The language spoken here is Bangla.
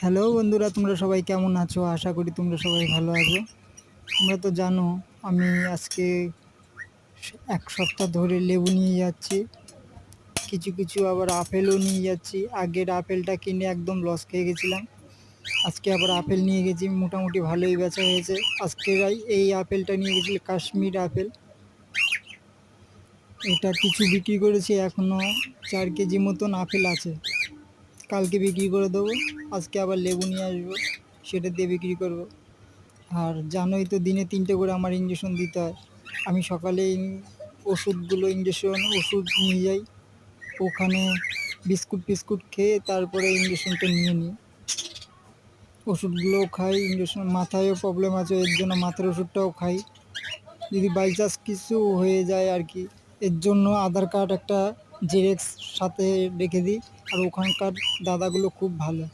হ্যালো বন্ধুরা, তোমরা সবাই কেমন আছো? আশা করি তোমরা সবাই ভালো আছো। তোমরা তো জানো আমি আজকে 1 সপ্তাহ ধরে লেবু নিয়ে যাচ্ছি, কিছু কিছু আবার আপেলও নিয়ে যাচ্ছি। আগের আপেলটা কিনে একদম লস খেয়ে গেছিলাম, আজকে আবার আপেল নিয়ে গেছি, মোটামুটি ভালোই বেচা হয়েছে। আজকে এই আপেলটা নিয়ে গেছি, কাশ্মীর আপেল। এটা কিছু বিক্রি করেছি, এখনও 4 কেজি মতন আপেল আছে, কালকে বিক্রি করে দেবো। আজকে আবার লেবু নিয়ে আসবো, সেটা দিয়ে বিক্রি করব। আর জানোই তো, দিনে 3টে করে আমার ইঞ্জেকশন দিতে হয়। আমি সকালে ওষুধ নিয়ে যাই, ওখানে বিস্কুট ফিস্কুট খেয়ে তারপরে ইঞ্জেকশনটা নিয়ে নিই। ওষুধগুলোও খাই, ইঞ্জেকশন মাথায়ও প্রবলেম আছে, এর জন্য মাথার ওষুধটাও খাই, যদি বাই চান্স কিছু হয়ে যায় আর কি। এর জন্য আধার কার্ড একটা জেরক্স সাথে রেখে দিই। আর ওখানকার দাদাগুলো খুব ভালো।